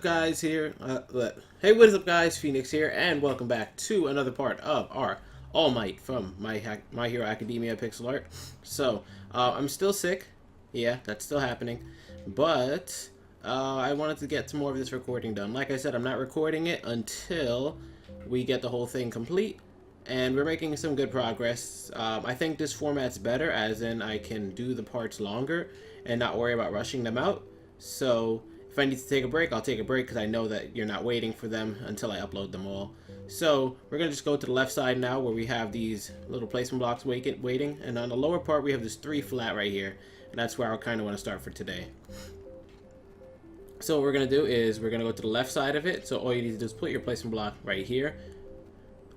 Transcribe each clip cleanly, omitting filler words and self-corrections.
guys here? Hey, what is up guys? Phoenix here, and welcome back to another part of our All Might from My Hero Academia pixel art. So, I'm still sick. Yeah, that's still happening. But, I wanted to get some more of this recording done. Like I said, I'm not recording it until we get the whole thing complete. And we're making some good progress. I think this format's better, as in I can do the parts longer and not worry about rushing them out. So if I need to take a break, I'll take a break because I know that you're not waiting for them until I upload them all. So we're going to just go to the left side now where we have these little placement blocks waiting. And on the lower part, we have this 3 flat right here. And that's where I kind of want to start for today. So what we're going to do is we're going to go to the left side of it. So all you need to do is put your placement block right here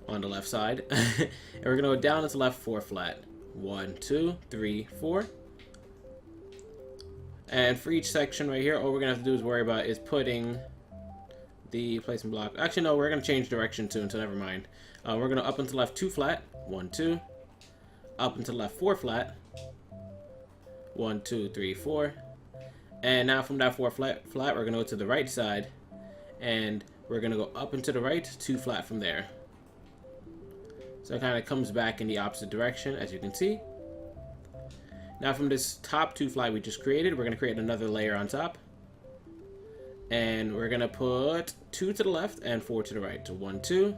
on the left side. And we're going to go down into left 4 flat. 1, 2, 3, 4. And for each section right here, all we're going to have to do is worry about is putting the placement block. Actually, no, we're going to change direction too, so never mind. We're going to up into left 2 flat. 1, 2. Up into left 4 flat. 1, 2, 3, 4. And now from that 4 flat, we're going to go to the right side. And we're going to go up and to the right, 2 flat from there. So it kind of comes back in the opposite direction, as you can see. Now from this top 2 flat we just created, we're going to create another layer on top. And we're going to put 2 to the left and 4 to the right. So 1, 2.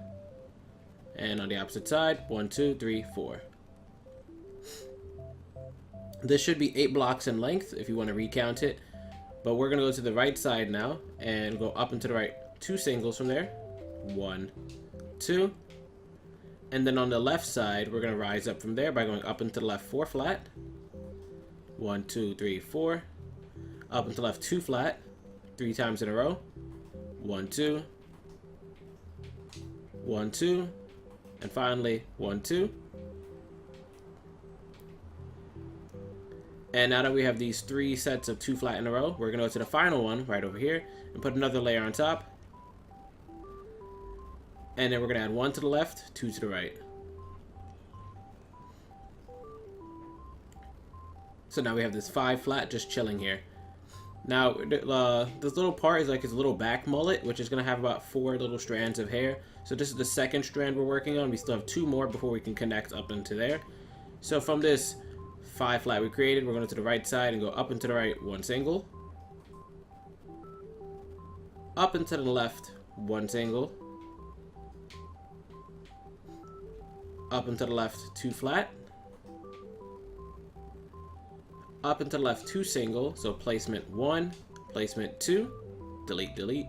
And on the opposite side, 1, 2, 3, 4. This should be 8 blocks in length if you want to recount it. But we're going to go to the right side now and go up and to the right 2 singles from there. 1, 2. And then on the left side, we're going to rise up from there by going up into the left 4 flat. 1, 2, 3, 4. Up into left 2 flat. 3 times in a row. 1, 2. 1, 2. And finally, 1, 2. And now that we have these 3 sets of 2 flat in a row, we're going to go to the final one right over here and put another layer on top. And then we're going to add 1 to the left, 2 to the right. So now we have this 5 flat just chilling here. Now, this little part is like his little back mullet, which is going to have about 4 little strands of hair. So this is the second strand we're working on. We still have 2 more before we can connect up into there. So from this 5 flat we created, we're going to the right side and go up and to the right, 1 single. Up and to the left, 1 single. Up and to the left, 2 flat. Up and to the left, 2 single. So placement 1, placement 2, delete, delete.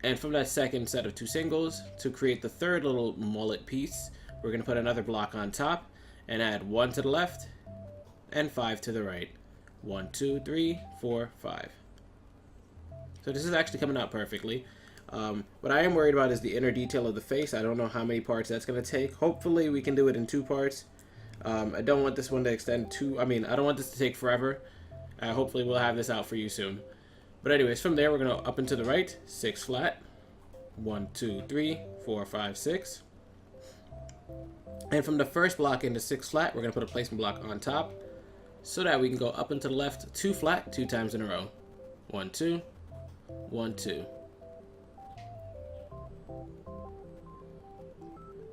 And from that second set of 2 singles, to create the third little mullet piece, we're going to put another block on top and add 1 to the left and 5 to the right. 1, 2, 3, 4, 5. So this is actually coming out perfectly. What I am worried about is the inner detail of the face. I don't know how many parts that's going to take. Hopefully we can do it in 2 parts. I don't want this one to extend too... I don't want this to take forever. Hopefully we'll have this out for you soon. But anyways, from there we're going to up and to the right, 6 flat. 1, 2, 3, 4, 5, 6. And from the first block into 6 flat, we're going to put a placement block on top so that we can go up and to the left, 2 flat, 2 times in a row. 1, 2, 1, 2.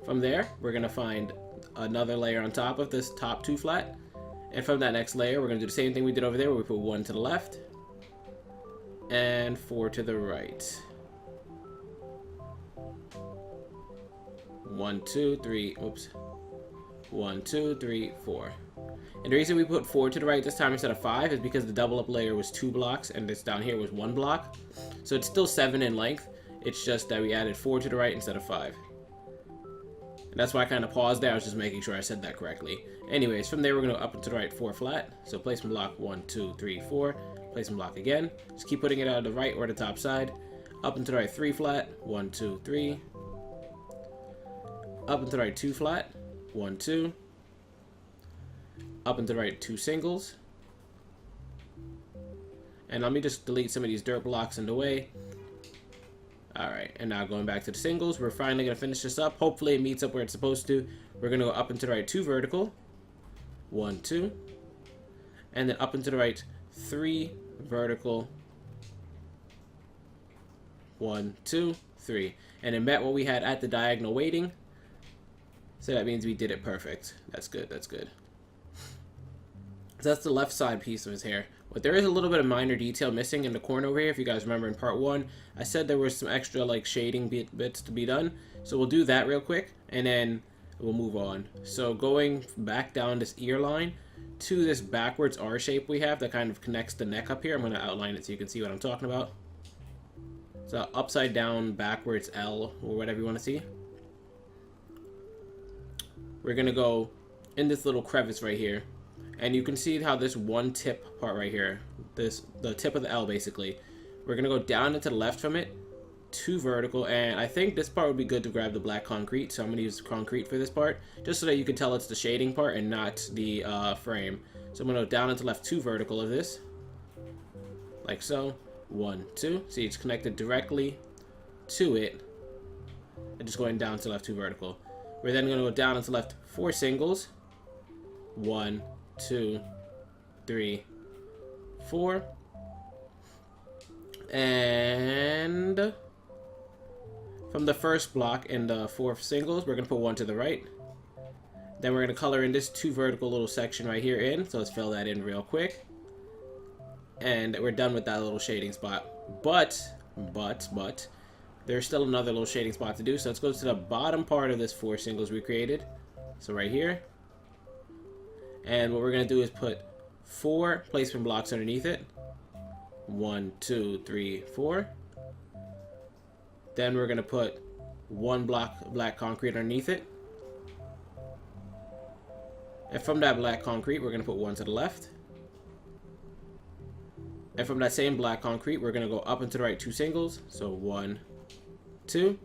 From there, we're going to find another layer on top of this top 2 flat. And from that next layer, we're going to do the same thing we did over there, where we put 1 to the left and 4 to the right. 1, 2, 3, oops. 1, 2, 3, 4. And the reason we put 4 to the right this time instead of 5 is because the double up layer was 2 blocks and this down here was 1 block. So it's still 7 in length. It's just that we added 4 to the right instead of 5. And that's why I kind of paused there. I was just making sure I said that correctly. Anyways, from there we're going to up and to the right 4 flat. So placement block 1, 2, 3, 4. Placement block again. Just keep putting it out of the right or the top side. Up and to the right 3 flat. 1, 2, 3. Up and to the right 2 flat. 1, 2. Up and to the right 2 singles. And let me just delete some of these dirt blocks in the way. Alright, and now going back to the singles, we're finally going to finish this up. Hopefully it meets up where it's supposed to. We're going to go up and to the right 2 vertical. 1, 2. And then up and to the right 3 vertical. 1, 2, 3. And it met what we had at the diagonal weighting. So that means we did it perfect. That's good, that's good. So that's the left side piece of his hair. But there is a little bit of minor detail missing in the corner over here. If you guys remember in part 1, I said there was some extra like shading bits to be done. So we'll do that real quick, and then we'll move on. So going back down this ear line to this backwards R shape we have that kind of connects the neck up here. I'm going to outline it so you can see what I'm talking about. So upside down, backwards L, or whatever you want to see. We're going to go in this little crevice right here. And you can see how this one tip part right here, the tip of the L basically, we're going to go down and to the left from it, 2 vertical, and I think this part would be good to grab the black concrete, so I'm going to use concrete for this part, just so that you can tell it's the shading part and not the frame. So I'm going to go down and to left 2 vertical of this, like so, 1, 2, see it's connected directly to it, and just going down to left 2 vertical. We're then going to go down and to left 4 singles, 1, 2, 3, 4, and from the first block in the 4 singles, we're going to put 1 to the right. Then we're going to color in this 2 vertical little section right here in, so let's fill that in real quick. And we're done with that little shading spot. But, there's still another little shading spot to do, so let's go to the bottom part of this 4 singles we created. So right here. And what we're going to do is put 4 placement blocks underneath it. 1, 2, 3, 4. Then we're going to put 1 block of black concrete underneath it. And from that black concrete, we're going to put 1 to the left. And from that same black concrete, we're going to go up and to the right 2 singles. So 1, 2.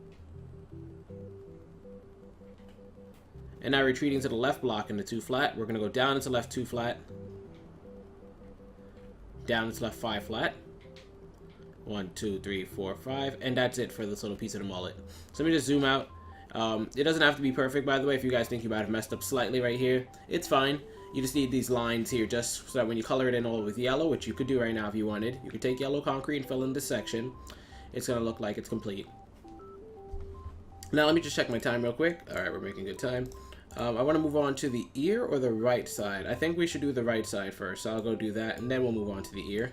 And now retreating to the left block in the 2 flat, we're going to go down into left 2 flat, down into left 5 flat, 1, 2, 3, 4, 5, and that's it for this little piece of the mullet. So let me just zoom out. It doesn't have to be perfect, by the way. If you guys think you might have messed up slightly right here, it's fine. You just need these lines here just so that when you color it in all with yellow, which you could do right now if you wanted, you could take yellow concrete and fill in this section. It's going to look like it's complete. Now let me just check my time real quick. Alright, we're making good time. I want to move on to the ear or the right side. I think we should do the right side first, so I'll go do that, and then we'll move on to the ear.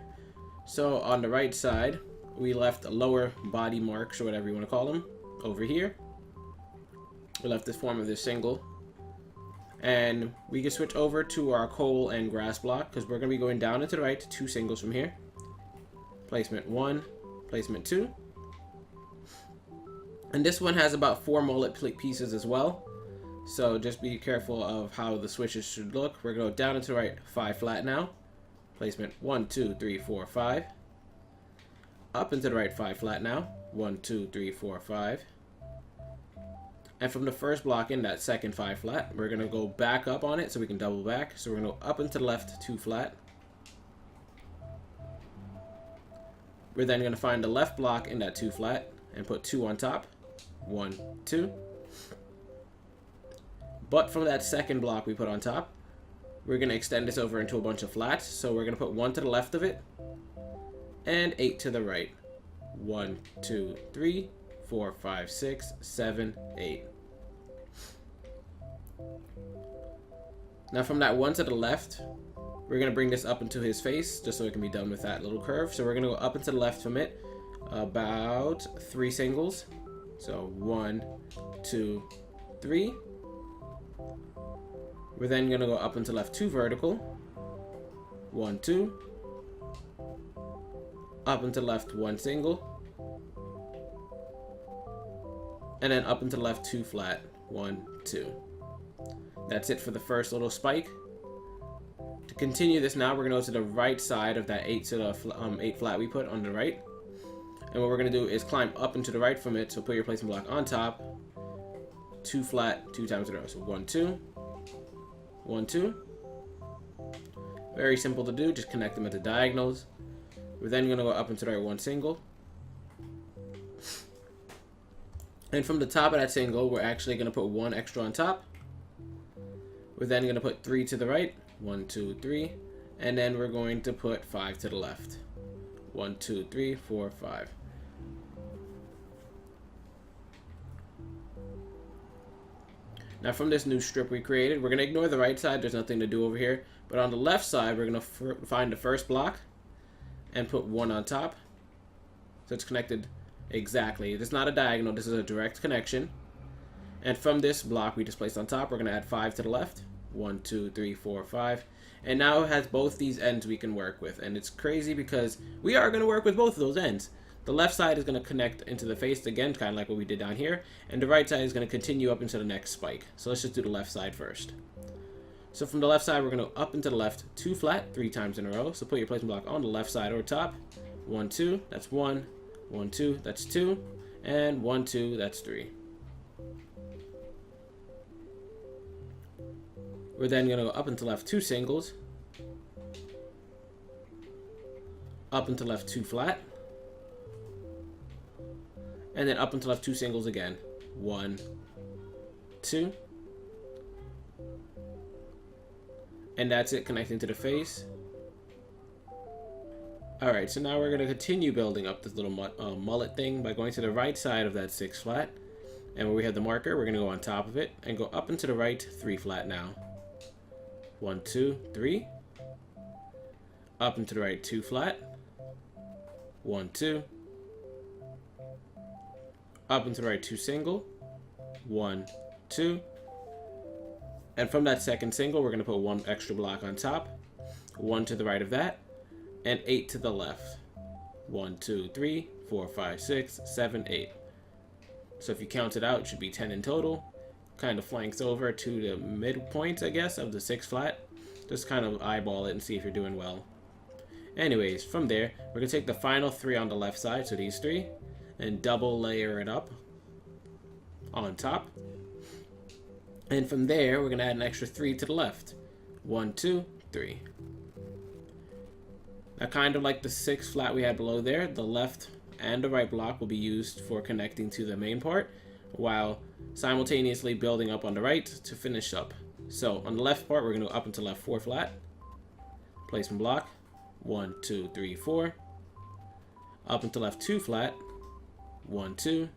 So on the right side, we left lower body marks, or whatever you want to call them, over here. We left this form of this single. And we can switch over to our coal and grass block, because we're going to be going down and to the right, 2 singles from here. Placement 1, placement 2. And this one has about 4 mullet pieces as well. So just be careful of how the switches should look. We're going to go down and to the right 5 flat now. Placement 1, 2, 3, 4, 5. Up and to the right 5 flat now. 1, 2, 3, 4, 5. And from the first block in that second 5 flat, we're going to go back up on it so we can double back. So we're going to go up and to the left 2 flat. We're then going to find the left block in that 2 flat and put 2 on top. 1, 2. But from that second block we put on top, we're going to extend this over into a bunch of flats. So we're going to put 1 to the left of it and 8 to the right. 1, 2, 3, 4, 5, 6, 7, 8. Now from that 1 to the left, we're going to bring this up into his face just so it can be done with that little curve. So we're going to go up and to the left from it about 3 singles. So 1, 2, 3. We're then going to go up and to left 2 vertical. 1, 2. Up and to left 1 single. And then up and to left 2 flat. 1, 2. That's it for the first little spike. To continue this now, we're going to go to the right side of that 8 to the 8 flat we put on the right. And what we're going to do is climb up and to the right from it. So put your placement block on top. 2 flat, 2 times in a row. So 1, 2. 1, 2. Very simple to do. Just connect them at the diagonals. We're then going to go up and to the right 1 single. And from the top of that single, we're actually going to put 1 extra on top. We're then going to put 3 to the right. 1, 2, 3. And then we're going to put 5 to the left. 1, 2, 3, 4, 5. Now from this new strip we created, we're going to ignore the right side. There's nothing to do over here. But on the left side, we're going to find the first block and put 1 on top. So it's connected exactly. This is not a diagonal. This is a direct connection. And from this block we just placed on top, we're going to add 5 to the left. 1, 2, 3, 4, 5. And now it has both these ends we can work with. And it's crazy because we are going to work with both of those ends. The left side is going to connect into the face again, kind of like what we did down here. And the right side is going to continue up into the next spike. So let's just do the left side first. So from the left side, we're going to up into the left 2 flat 3 times in a row. So put your placement block on the left side or top. 1, 2, that's 1. 1, 2, that's 2. And 1, 2, that's 3. We're then going to go up into left 2 singles. Up into left 2 flat. And then up into left 2 singles again. 1, 2. And that's it, connecting to the face. Alright, so now we're going to continue building up this little mullet thing by going to the right side of that 6 flat. And where we have the marker, we're going to go on top of it and go up and to the right 3 flat now. 1, 2, 3. Up and to the right 2 flat. 1, 2. Up and to the right 2 single. 1, 2. And from that second single, we're going to put 1 extra block on top. 1 to the right of that. And 8 to the left. 1, 2, 3, 4, 5, 6, 7, 8. So if you count it out, it should be 10 in total. Kind of flanks over to the midpoint, I guess, of the 6 flat. Just kind of eyeball it and see if you're doing well. Anyways, from there, we're going to take the final 3 on the left side, so these 3, and double layer it up on top. And from there, we're going to add an extra 3 to the left. 1, 2, 3. Now, kind of like the 6 flat we had below there, the left and the right block will be used for connecting to the main part, while simultaneously building up on the right to finish up. So, on the left part, we're going to go up into left 4 flat. Placement block. 1, 2, 3, 4. Up into left 2 flat. 1, 2.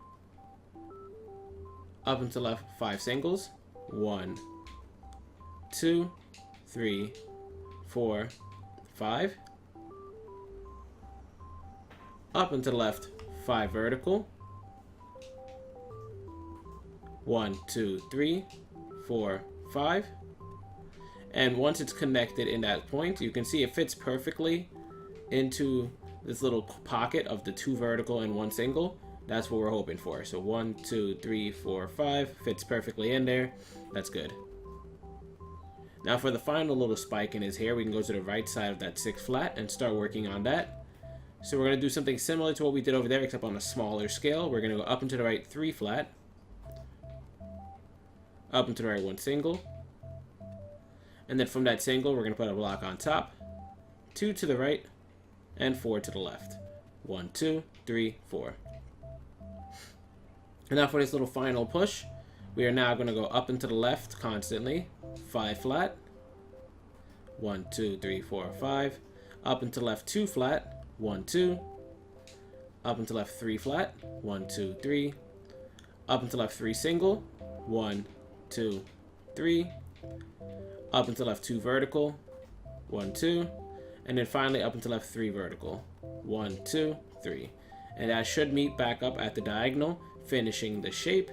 Up into left 5 singles. 1, 2, 3, 4, 5. Up into the left 5 vertical. 1, 2, 3, 4, 5. And once it's connected in that point, you can see it fits perfectly into this little pocket of the 2 vertical and 1 single. That's what we're hoping for. So 1, 2, 3, 4, 5 fits perfectly in there. That's good. Now for the final little spike in his hair, we can go to the right side of that 6 flat and start working on that. So we're going to do something similar to what we did over there, except on a smaller scale. We're going to go up and to the right 3 flat. Up and to the right 1 single. And then from that single, we're going to put a block on top. 2 to the right. And 4 to the left. 1, 2, 3, 4. And now for this little final push, we are now going to go up and to the left constantly. 5 flat. 1, 2, 3, 4, 5. Up and to left 2 flat. 1, 2. Up and to left 3 flat. 1, 2, 3. Up and to left 3 single. 1, 2, 3. Up and to left 2 vertical. 1, 2. And then finally up and to left 3 vertical. 1, 2, 3. And that should meet back up at the diagonal, finishing the shape.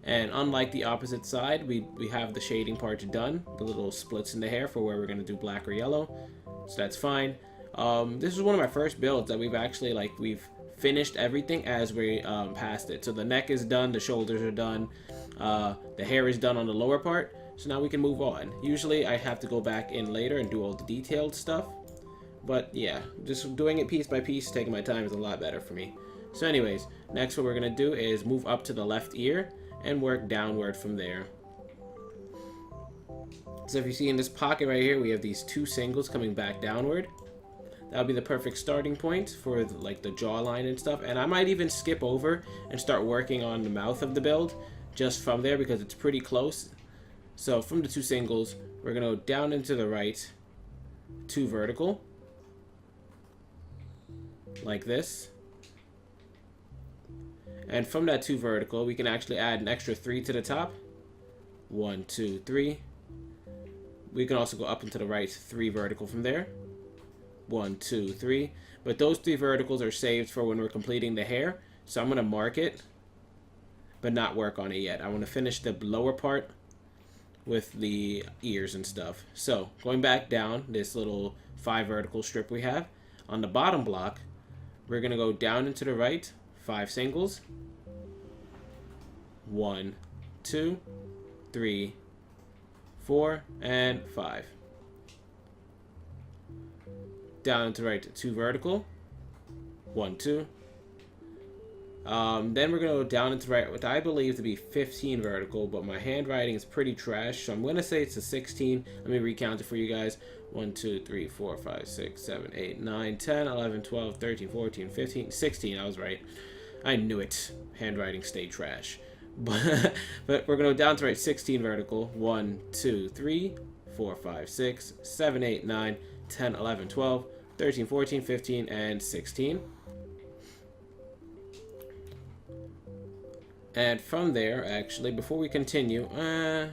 And unlike the opposite side, we have the shading part done, the little splits in the hair for where we're going to do black or yellow. So that's fine. This is one of my first builds that we've actually, we've finished everything as we passed it. So the neck is done, the shoulders are done, the hair is done on the lower part. So now we can move on. Usually I have to go back in later and do all the detailed stuff. But yeah, just doing it piece by piece, taking my time is a lot better for me. So anyways, next what we're going to do is move up to the left ear and work downward from there. So if you see in this pocket right here, we have these 2 singles coming back downward. That'll be the perfect starting point for the jawline and stuff. And I might even skip over and start working on the mouth of the build just from there because it's pretty close. So from the 2 singles, we're going to go down into the right 2 vertical. Like this. And from that 2 vertical, we can actually add an extra 3 to the top. 1, 2, 3. We can also go up and to the right 3 vertical from there. 1, 2, 3. But those 3 verticals are saved for when we're completing the hair. So I'm going to mark it, but not work on it yet. I want to finish the lower part with the ears and stuff. So going back down this little 5 vertical strip we have, on the bottom block, we're going to go down and to the right 5 singles. 1, 2, 3, 4, and 5. Down and to the right 2 vertical. 1, 2. Then we're going to go down and to the right what I believe to be 15 vertical, but my handwriting is pretty trash, so I'm going to say it's a 16. Let me recount it for you guys. 1, 2, 3, 4, 5, 6, 7, 8, 9, 10, 11, 12, 13, 14, 15, 16. I was right. I knew it. Handwriting stayed trash. But we're going to go down to right 16 vertical. 1, 2, 3, 4, 5, 6, 7, 8, 9, 10, 11, 12, 13, 14, 15, and 16. And from there, actually, before we continue, no,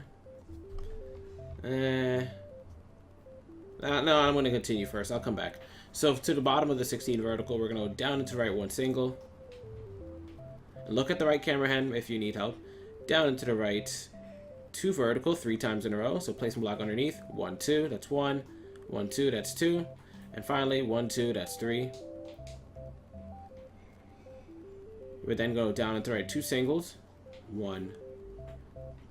I'm going to continue first. I'll come back. So to the bottom of the 16 vertical, we're going to go down and to the right 1 single. Look at the right camera hand if you need help. Down and to the right 2 vertical 3 times in a row. So placement block underneath. 1, 2, that's 1. 1, 2, that's 2. And finally, 1, 2, that's 3. We then go down and to the right 2 singles. 1,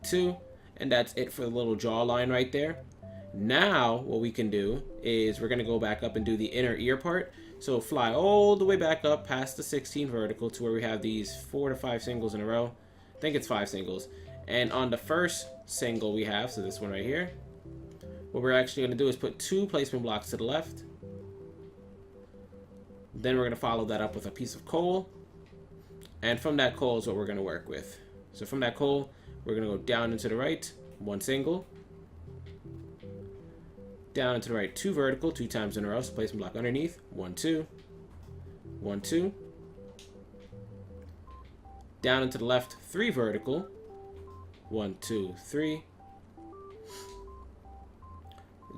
2. And that's it for the little jawline right there. Now, what we can do is we're going to go back up and do the inner ear part. So fly all the way back up past the 16 vertical to where we have these 4 to 5 singles in a row. I think it's 5 singles. And on the first single we have, so this one right here, what we're actually going to do is put 2 placement blocks to the left. Then we're going to follow that up with a piece of coal. And from that coal is what we're going to work with. So from that coal, we're going to go down and to the right, 1 single. Down and to the right 2 vertical 2 times in a row, so placement block underneath. 1, 2. 1, 2. Down and to the left 3 vertical. 1, 2, 3.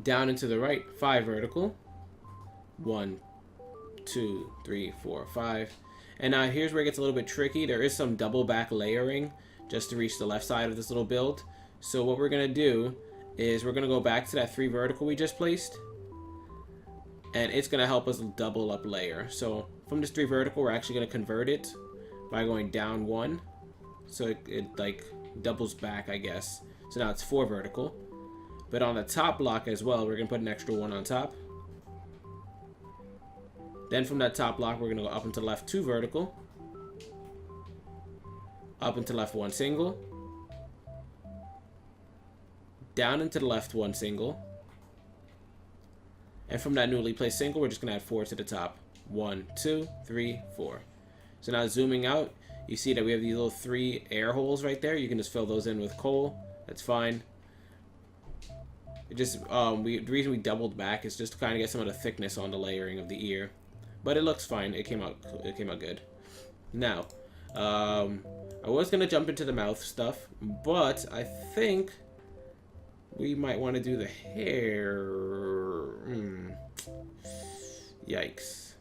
Down and to the right 5 vertical. 1, 2, 3, 4, 5. And now here's where it gets a little bit tricky. There is some double back layering just to reach the left side of this little build. So what we're going to do is we're going to go back to that 3 vertical we just placed. And it's going to help us double up layer. So from this 3 vertical, we're actually going to convert it by going down 1. So it like doubles back, I guess. So now it's 4 vertical. But on the top block as well, we're going to put an extra 1 on top. Then from that top block, we're going to go up and to the left 2 vertical. Up and to the left 1 single. Down and to the left 1 single. And from that newly placed single, we're just going to add 4 to the top. 1, 2, 3, 4. So now zooming out, you see that we have these little 3 air holes right there. You can just fill those in with coal. That's fine. It just the reason we doubled back is just to kind of get some of the thickness on the layering of the ear. But it looks fine. It came out good. Now, I was gonna jump into the mouth stuff, but I think we might want to do the hair. Yikes!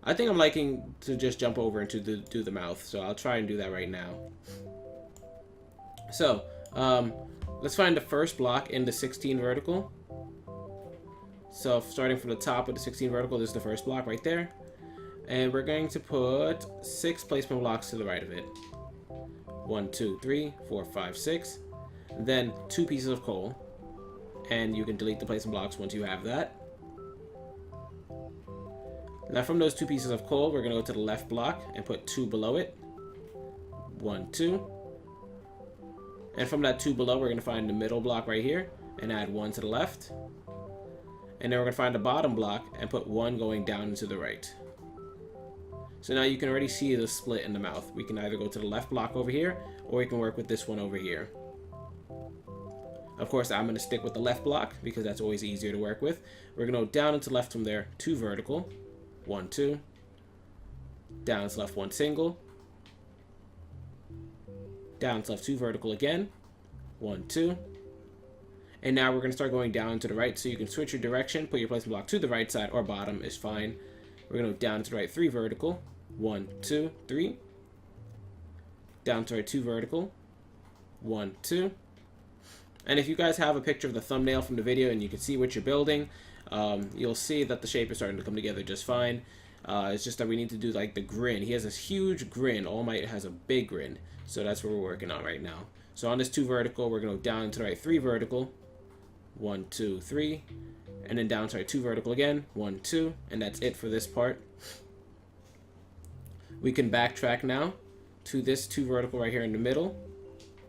I think I'm liking to just jump over and do the mouth, so I'll try and do that right now. So, let's find the first block in the 16 vertical. So starting from the top of the 16 vertical, this is the first block right there. And we're going to put 6 placement blocks to the right of it. 1, 2, 3, 4, 5, 6. Then 2 pieces of coal. And you can delete the placement blocks once you have that. Now from those 2 pieces of coal, we're going to go to the left block and put 2 below it. 1, 2. And from that 2 below, we're going to find the middle block right here and add 1 to the left. And then we're going to find the bottom block and put 1 going down and to the right. So now you can already see the split in the mouth. We can either go to the left block over here, or we can work with this one over here. Of course, I'm going to stick with the left block because that's always easier to work with. We're going to go down and to left from there, 2 vertical. 1, 2. Down and to left 1 single. down to left 2 vertical again, 1, 2. And now we're going to start going down to the right, so you can switch your direction, put your placement block to the right side or bottom is fine. We're going to go down to the right 3 vertical, 1, 2, 3. Down to right 2 vertical, 1, 2. And if you guys have a picture of the thumbnail from the video and you can see what you're building, you'll see that the shape is starting to come together just fine. It's just that we need to do like the grin. He has this huge grin. All Might has a big grin. So that's what we're working on right now. So on this 2 vertical, we're going to go down to the right 3 vertical, 1, 2, 3. And then down to right 2 vertical again, 1, 2. And that's it for this part. We can backtrack now to this 2 vertical right here in the middle.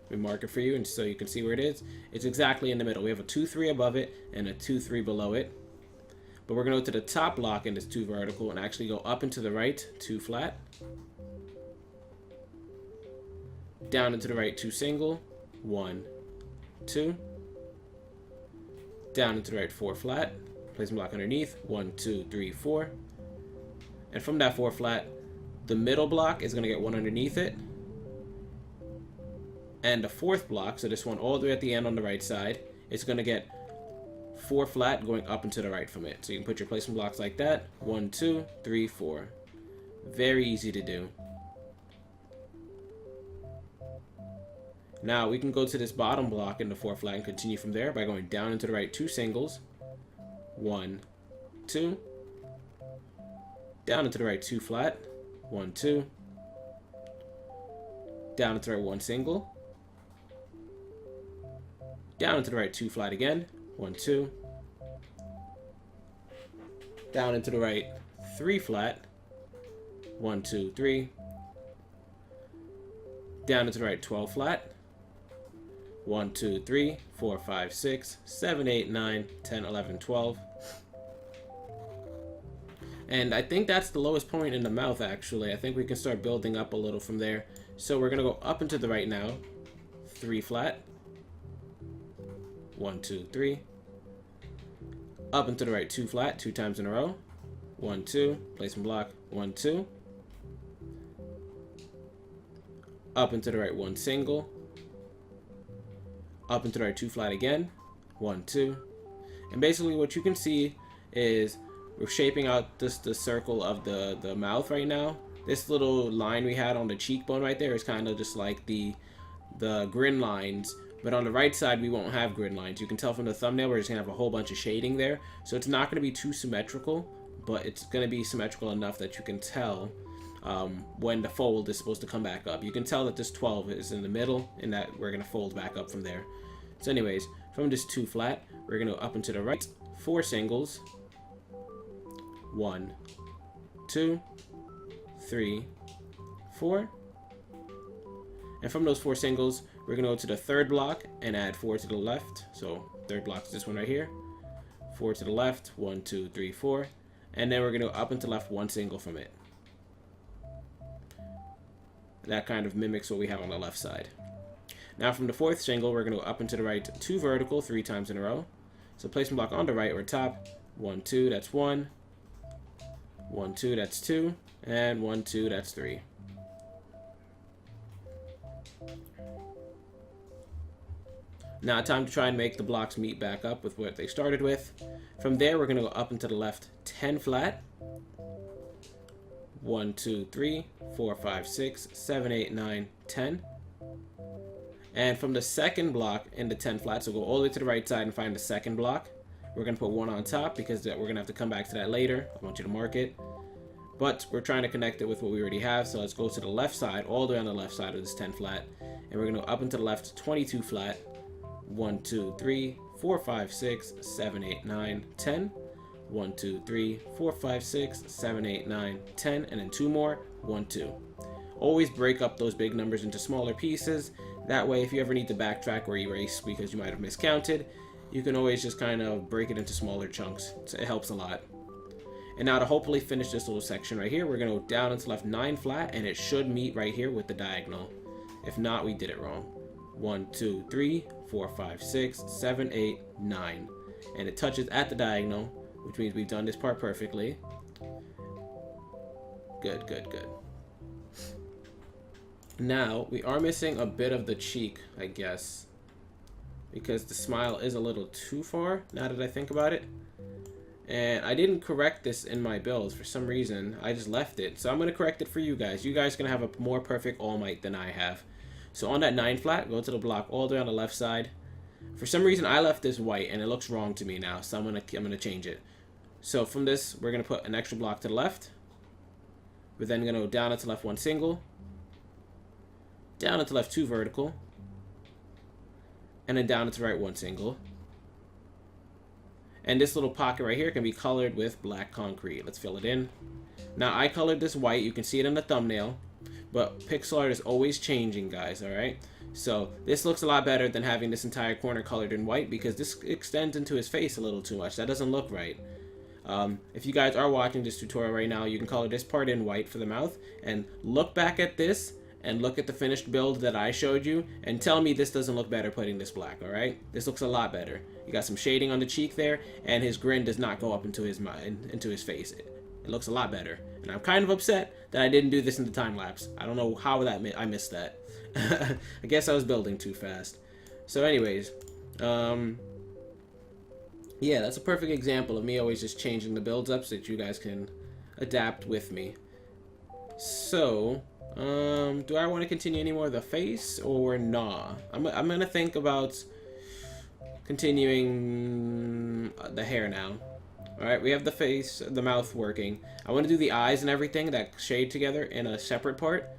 We mark it for you and so you can see where it is. It's exactly in the middle. We have a 2, 3 above it and a 2, 3 below it. But we're going to go to the top block in this 2 vertical and actually go up and to the right 2 flat. Down and to the right 2 single, 1, 2. Down and to the right 4 flat. Placement block underneath, 1, 2, 3, 4. And from that 4 flat, the middle block is going to get 1 underneath it. And the 4th block, so this one all the way at the end on the right side, is going to get 4 flat going up and to the right from it. So you can put your placement blocks like that. 1, 2, 3, 4. Very easy to do. Now we can go to this bottom block in the 4 flat and continue from there by going down and to the right 2 singles. 1, 2. Down and to the right 2 flat. 1, 2. Down and to the right 1 single. Down and to the right 2 flat again. 1, 2. Down and to the right 3 flat. 1, 2, 3. Down and to the right 12 flat. 1, 2, 3, 4, 5, 6, 7, 8, 9, 10, 11, 12. And I think that's the lowest point in the mouth, actually. I think we can start building up a little from there. So we're going to go up and to the right now. 3 flat. 1, 2, 3. Up and to the right 2 flat, 2 times in a row. 1, 2. Placement block. 1, 2. Up and to the right 1 single. Up and to the right 2 flat again. 1, 2. And basically what you can see is we're shaping out the circle of the mouth right now. This little line we had on the cheekbone right there is kind of just like the grin lines. But on the right side, we won't have grin lines. You can tell from the thumbnail, we're just going to have a whole bunch of shading there. So it's not going to be too symmetrical, but it's going to be symmetrical enough that you can tell when the fold is supposed to come back up. You can tell that this 12 is in the middle and that we're going to fold back up from there. So anyways, from this 2 flat, we're going to go up and to the right 4 singles. 1, 2, 3, 4. And from those 4 singles, we're going to go to the 3rd block and add 4 to the left. So 3rd block is this one right here. 4 to the left, 1, 2, 3, 4. And then we're going to go up and to left 1 single from it. That kind of mimics what we have on the left side. Now from the 4th single, we're going to go up and to the right 2 vertical 3 times in a row. So placement block on the right or top. 1, 2, that's 1. 1, 2, that's 2. And 1, 2, that's 3. Now time to try and make the blocks meet back up with what they started with. From there, we're going to go up and to the left 10 flat. 1, 2, 3, 4, 5, 6, 7, 8, 9, 10. And from the 2nd block in the 10 flat, so go all the way to the right side and find the 2nd block. We're going to put 1 on top because we're going to have to come back to that later. I want you to mark it. But we're trying to connect it with what we already have. So let's go to the left side, all the way on the left side of this 10 flat. And we're going to go up and to the left 22 flat. 1, 2, 3, 4, 5, 6, 7, 8, 9, 10. 1, 2, 3, 4, 5, 6, 7, 8, 9, 10. And then 2 more. 1, 2. Always break up those big numbers into smaller pieces. That way, if you ever need to backtrack or erase because you might have miscounted, you can always just kind of break it into smaller chunks. So it helps a lot. And now to hopefully finish this little section right here, we're going to go down and to left 9 flat, and it should meet right here with the diagonal. If not, we did it wrong. 1, 2, 3, 4, 5, 6, 7, 8, 9. And it touches at the diagonal, which means we've done this part perfectly. Good, good, good. Now, we are missing a bit of the cheek, I guess. Because the smile is a little too far, now that I think about it. And I didn't correct this in my builds for some reason. I just left it. So I'm going to correct it for you guys. You guys are going to have a more perfect All Might than I have. So on that 9 flat, go to the block all the way on the left side. For some reason, I left this white, and it looks wrong to me now. So I'm gonna change it. So from this, we're going to put an extra block to the left. We're then going to go down and to left 1 single. Down and to left 2 vertical. And then down and to right 1 single. And this little pocket right here can be colored with black concrete. Let's fill it in. Now, I colored this white. You can see it in the thumbnail. But pixel art is always changing, guys, alright? So, this looks a lot better than having this entire corner colored in white because this extends into his face a little too much. That doesn't look right. If you guys are watching this tutorial right now, you can color this part in white for the mouth. And look back at this and look at the finished build that I showed you and tell me this doesn't look better putting this black, alright? This looks a lot better. You got some shading on the cheek there, and his grin does not go up into his face. It looks a lot better. And I'm kind of upset that I didn't do this in the time lapse. I don't know how I missed that. I guess I was building too fast. So anyways, yeah, that's a perfect example of me always just changing the builds up so that you guys can adapt with me. So, do I want to continue any more of the face or nah? I'm gonna think about continuing the hair now. Alright, we have the face, the mouth working. I want to do the eyes and everything that shade together in a separate part.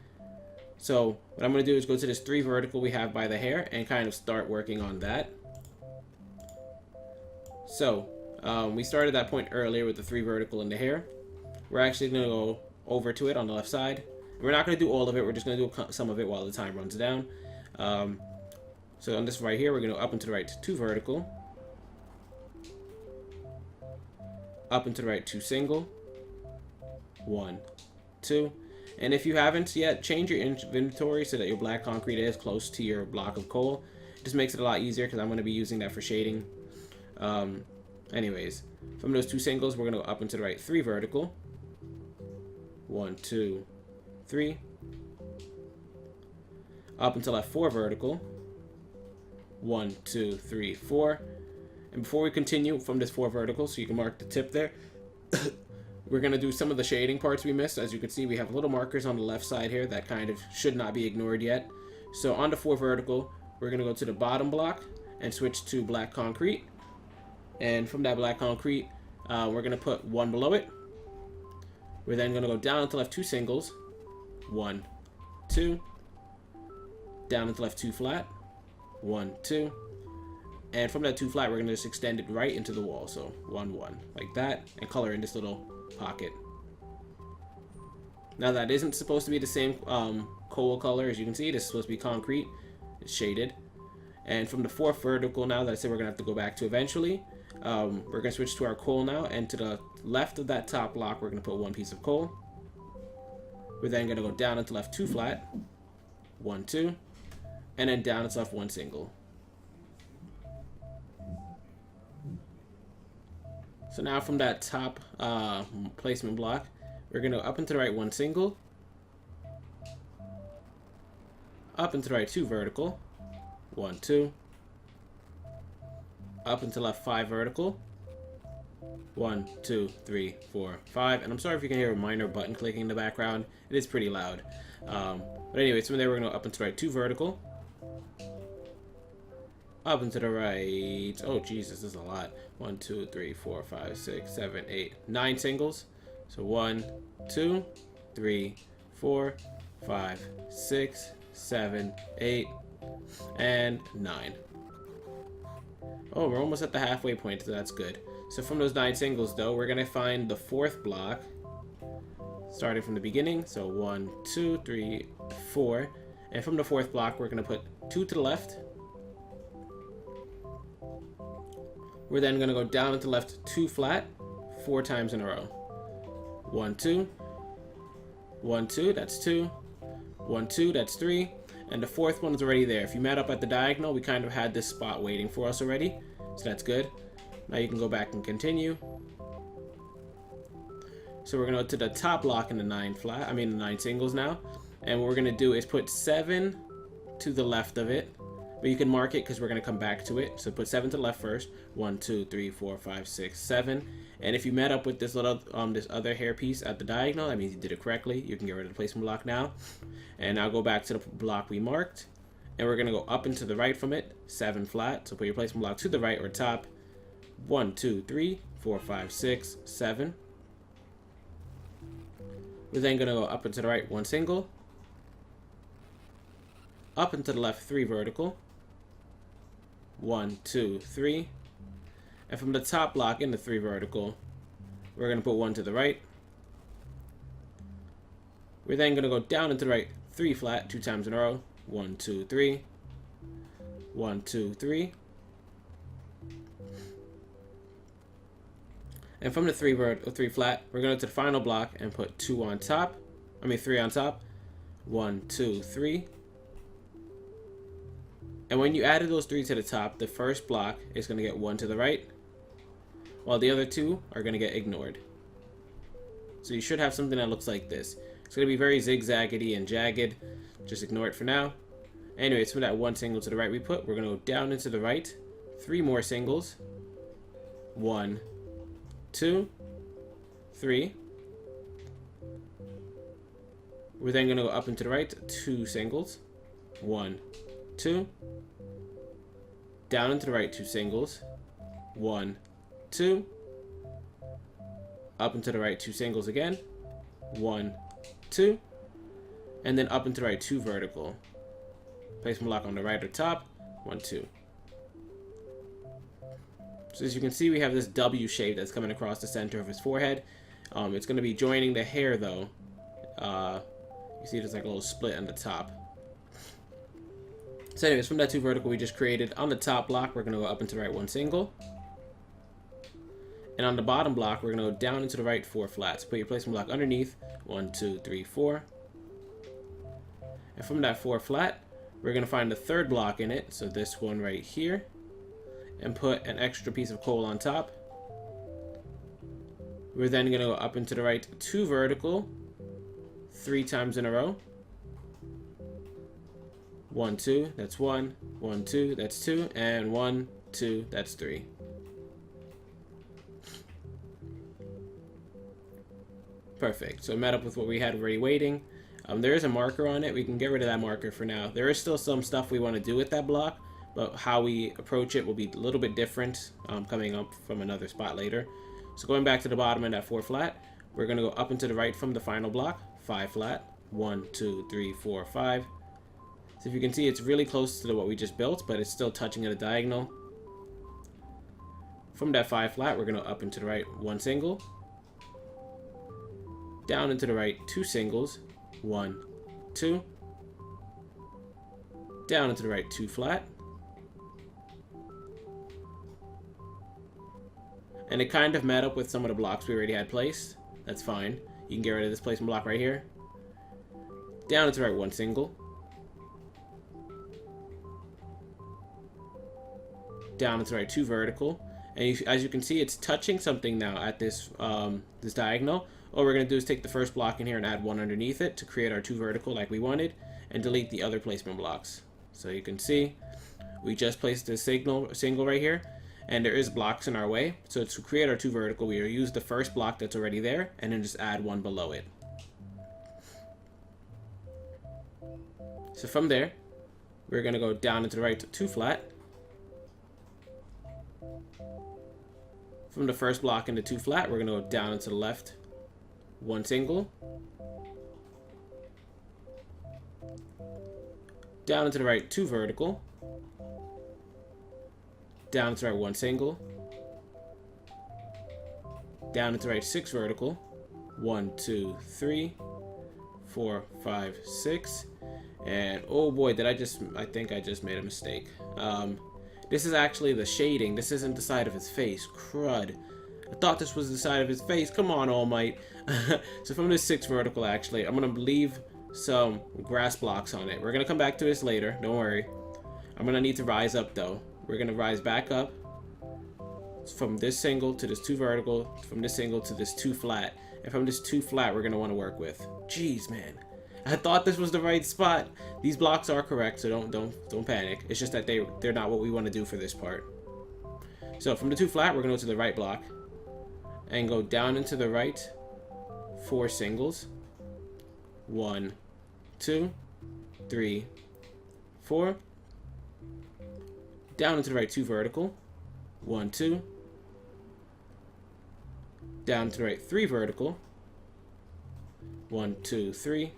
So, what I'm going to do is go to this 3 vertical we have by the hair and kind of start working on that. So, we started that point earlier with the 3 vertical in the hair. We're actually going to go over to it on the left side. We're not going to do all of it, we're just going to do some of it while the time runs down. So on this right here, we're going to go up and to the right 2 vertical. Up and to the right 2 single. 1, 2. And if you haven't yet, change your inventory so that your black concrete is close to your block of coal. It just makes it a lot easier because I'm going to be using that for shading. Anyways, from those 2 singles, we're going to go up and to the right 3 vertical. 1, 2, 3. Up until left 4 vertical. 1, 2, 3, 4. And before we continue from this 4 vertical, so you can mark the tip there, we're going to do some of the shading parts we missed. As you can see, we have little markers on the left side here that kind of should not be ignored yet. So on the 4 vertical, we're going to go to the bottom block and switch to black concrete. And from that black concrete, we're going to put 1 below it. We're then going to go down until left 2 singles. 1, 2. Down until left 2 flat. 1, 2. And from that 2 flat, we're going to just extend it right into the wall. So 1, 1, like that, and color in this little pocket. Now that isn't supposed to be the same coal color. As you can see, this is supposed to be concrete. It's shaded. And from the 4th vertical now that I said we're going to have to go back to eventually, we're going to switch to our coal now. And to the left of that top block, we're going to put 1 piece of coal. We're then going to go down into left 2 flat. 1, 2. And then down into left 1 single. So now from that top placement block, we're going to go up and to the right 1 single. Up and to the right 2 vertical. 1, 2. Up and to left 5 vertical. 1, 2, 3, 4, 5. And I'm sorry if you can hear a minor button clicking in the background. It is pretty loud. But anyways, from there we're going to go up and to the right 2 vertical. Up and to the right. Oh, Jesus, this is a lot. 1, 2, 3, 4, 5, 6, 7, 8, 9 singles. So 1, 2, 3, 4, 5, 6, 7, 8, and 9. Oh, we're almost at the halfway point, so that's good. So from those 9 singles, though, we're going to find the 4th block, starting from the beginning. So 1, 2, 3, 4. And from the 4th block, we're going to put 2 to the left. We're then going to go down into left 2 flat 4 times in a row. 1, 2. 1, 2, that's 2. 1, 2, that's 3. And the 4th one is already there. If you met up at the diagonal, we kind of had this spot waiting for us already. So that's good. Now you can go back and continue. So we're going to go to the top block in the 9 flat. I mean the 9 singles now. And what we're going to do is put 7 to the left of it. But you can mark it because we're going to come back to it. So put 7 to the left first. 1, 2, 3, 4, 5, 6, 7. And if you met up with this little this other hair piece at the diagonal, that means you did it correctly. You can get rid of the placement block now. And now go back to the block we marked. And we're going to go up and to the right from it. 7 flat. So put your placement block to the right or top. 1, 2, 3, 4, 5, 6, 7. We're then going to go up and to the right 1 single. Up and to the left 3 vertical. 1, 2, 3. And from the top block in the 3 vertical, we're going to put 1 to the right. We're then going to go down and to the right 3 flat 2 times in a row. 1, 2, 3. 1, 2, 3. And from the 3 flat, we're going to the final block and put 2 on top. 3 on top. 1, 2, 3. And when you added those 3 to the top, the first block is going to get 1 to the right, while the other 2 are going to get ignored. So you should have something that looks like this. It's going to be very zigzaggedy and jagged. Just ignore it for now. Anyways, from that 1 single to the right we put, we're going to go down into the right. 3 more singles. 1, 2, 3. We're then going to go up into the right. 2 singles. 1, 2. Down into the right 2 singles. 1, 2. Up into the right 2 singles again. 1, 2. And then up into the right 2 vertical. Placement block on the right or top. 1, 2. So as you can see, we have this W shape that's coming across the center of his forehead. It's going to be joining the hair though. You see there's like a little split on the top. So anyways, from that 2 vertical we just created, on the top block, we're going to go up into the right 1 single. And on the bottom block, we're going to go down into the right 4 flats. Put your placement block underneath. 1, 2, 3, 4. And from that 4 flat, we're going to find the 3rd block in it. So this one right here. And put an extra piece of coal on top. We're then going to go up into the right 2 vertical. 3 times in a row. 1, 2, that's 1, 1, 2, that's 2, and 1, 2, that's 3. Perfect. So it met up with what we had already waiting. There is a marker on it. We can get rid of that marker for now. There is still some stuff we want to do with that block, but how we approach it will be a little bit different coming up from another spot later. So going back to the bottom of that 4 flat, we're going to go up and to the right from the final block, 5 flat, 1, 2, 3, 4, 5. So if you can see, it's really close to what we just built, but it's still touching at a diagonal. From that 5 flat, we're going to up into the right 1 single. Down into the right 2 singles. 1, 2. Down into the right 2 flat. And it kind of met up with some of the blocks we already had placed. That's fine. You can get rid of this placement block right here. Down into the right 1 single. Down into the right 2 vertical. And as you can see, it's touching something now at this this diagonal. All we're going to do is take the first block in here and add 1 underneath it to create our 2 vertical like we wanted, and delete the other placement blocks. So you can see we just placed this single right here, and there is blocks in our way. So to create our 2 vertical, we use the first block that's already there and then just add 1 below it. So from there, we're going to go down into the right 2 flat. From the first block into 2 flat, we're going to go down into the left 1 single. Down into the right 2 vertical. Down into the right 1 single. Down into the right 6 vertical. 1, 2, 3, 4, 5, 6. And oh boy, I think I just made a mistake. This is actually the shading. This isn't the side of his face. Crud. I thought this was the side of his face. Come on, All Might. So from this 6 vertical, actually, I'm going to leave some grass blocks on it. We're going to come back to this later. Don't worry. I'm going to need to rise up, though. We're going to rise back up from this single to this 2 vertical, from this single to this 2 flat. And from this 2 flat, we're going to want to work with. Jeez, man. I thought this was the right spot. These blocks are correct, so don't panic. It's just that they're not what we want to do for this part. So from the 2 flat, we're gonna go to the right block and go down into the right 4 singles. 1, 2, 3, 4. Down into the right 2 vertical. 1, 2. Down to the right 3 vertical. 1, 2, 3.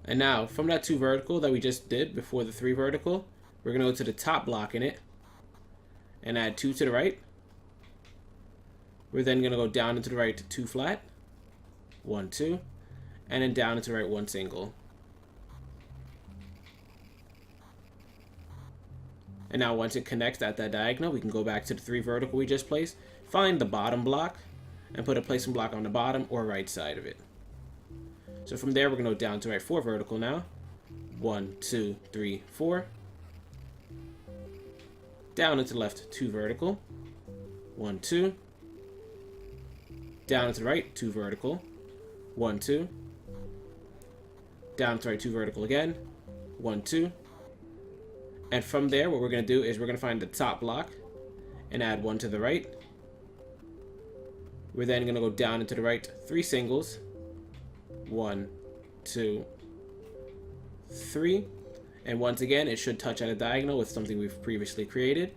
And now, from that 2 vertical that we just did before the 3 vertical, we're going to go to the top block in it and add 2 to the right. We're then going to go down into the right 2 flat. 1, 2. And then down into the right 1 single. And now once it connects at that diagonal, we can go back to the 3 vertical we just placed, find the bottom block, and put a placement block on the bottom or right side of it. So from there, we're going to go down to right 4 vertical now. 1, 2, 3, 4. Down into the left 2 vertical. 1, 2. Down into the right 2 vertical. 1, 2. Down to right 2 vertical again. 1, 2. And from there, what we're going to do is we're going to find the top block and add 1 to the right. We're then going to go down into the right 3 singles. 1, 2, 3. And once again, it should touch at a diagonal with something we've previously created.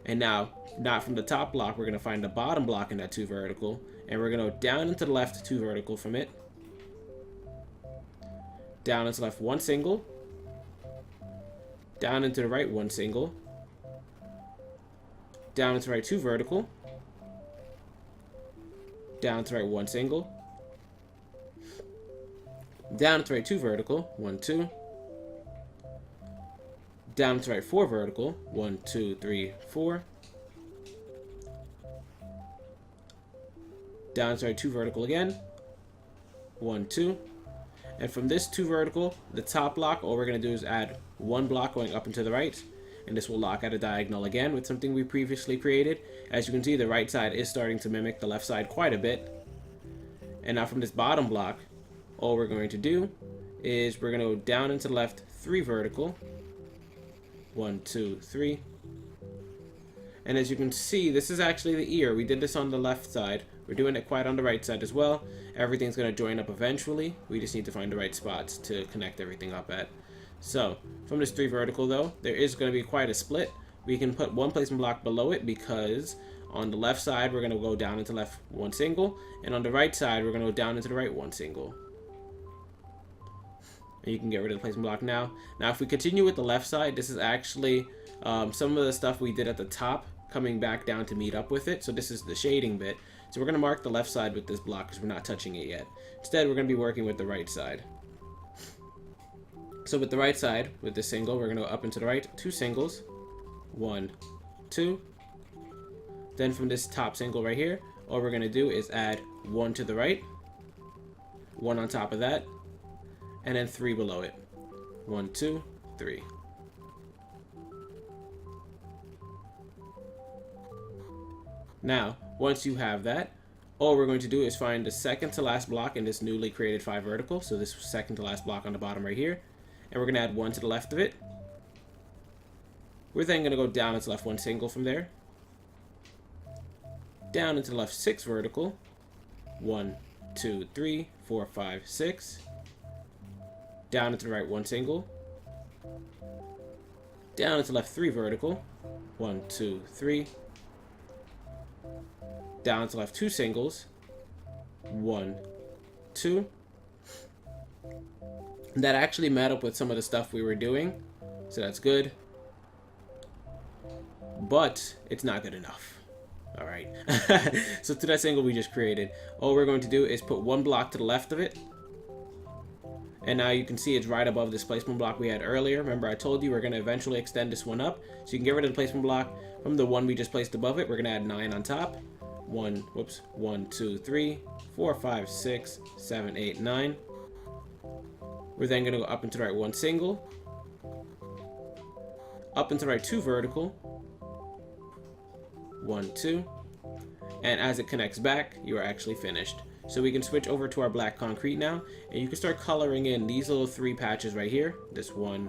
And now, not from the top block, we're going to find the bottom block in that 2 vertical. And we're going to go down into the left 2 vertical from it. Down into the left 1 single. Down into the right 1 single. Down into the right 2 vertical. Down to the right 1 single. Down to the right 2 vertical. 1, 2. Down to the right 4 vertical. 1, 2, 3, 4. Down to the right 2 vertical again. 1, 2. And from this 2 vertical, the top block, all we're going to do is add 1 block going up and to the right. And this will lock at a diagonal again with something we previously created. As you can see, the right side is starting to mimic the left side quite a bit. And now from this bottom block, all we're going to do is we're going to go down into the left 3 vertical. 1, 2, 3. And as you can see, this is actually the ear. We did this on the left side. We're doing it quite on the right side as well. Everything's going to join up eventually. We just need to find the right spots to connect everything up at. So, from this 3 vertical though, there is going to be quite a split. We can put 1 placement block below it because on the left side, we're going to go down into left 1 single. And on the right side, we're going to go down into the right 1 single. And you can get rid of the placement block now. Now, if we continue with the left side, this is actually some of the stuff we did at the top coming back down to meet up with it. So this is the shading bit. So we're going to mark the left side with this block because we're not touching it yet. Instead, we're going to be working with the right side. So with the right side, with this single, we're going to go up and to the right, 2 singles. 1, 2. Then from this top single right here, all we're going to do is add 1 to the right, 1 on top of that, and then 3 below it. 1, 2, 3. Now, once you have that, all we're going to do is find the second to last block in this newly created 5 vertical. So this second to last block on the bottom right here. And we're going to add 1 to the left of it. We're then going to go down into left 1 single from there. Down into the left 6 vertical. 1, 2, 3, 4, 5, 6. Down into the right 1 single. Down into left 3 vertical. 1, 2, 3. Down to left 2 singles. 1, 2. That actually met up with some of the stuff we were doing, so that's good. But it's not good enough. Alright. So to that single we just created, all we're going to do is put 1 block to the left of it. And now you can see it's right above this placement block we had earlier. Remember, I told you we're going to eventually extend this one up. So you can get rid of the placement block from the one we just placed above it. We're going to add 9 on top. 1, 2, 3, 4, 5, 6, 7, 8, 9. We're then going to go up into the right 1 single. Up into the right 2 vertical. 1, 2. And as it connects back, you are actually finished. So we can switch over to our black concrete now, and you can start coloring in these little 3 patches right here. This 1,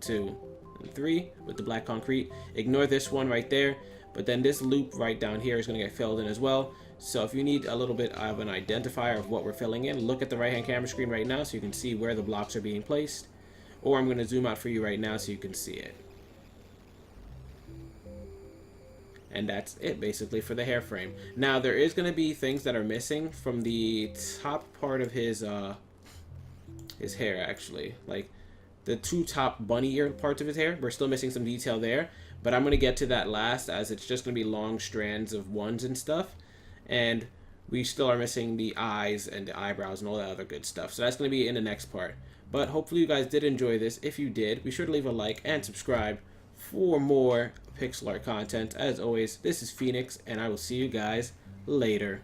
2, and 3 with the black concrete. Ignore this one right there, but then this loop right down here is going to get filled in as well. So if you need a little bit of an identifier of what we're filling in, look at the right hand camera screen right now so you can see where the blocks are being placed. Or I'm going to zoom out for you right now so you can see it. And that's it basically for the hair frame. Now there is going to be things that are missing from the top part of his hair actually. Like the 2 top bunny ear parts of his hair. We're still missing some detail there. But I'm going to get to that last, as it's just going to be long strands of ones and stuff. And we still are missing the eyes and the eyebrows and all that other good stuff. So that's going to be in the next part. But hopefully you guys did enjoy this. If you did, be sure to leave a like and subscribe for more pixel art content. As always, this is Phoenix, and I will see you guys later.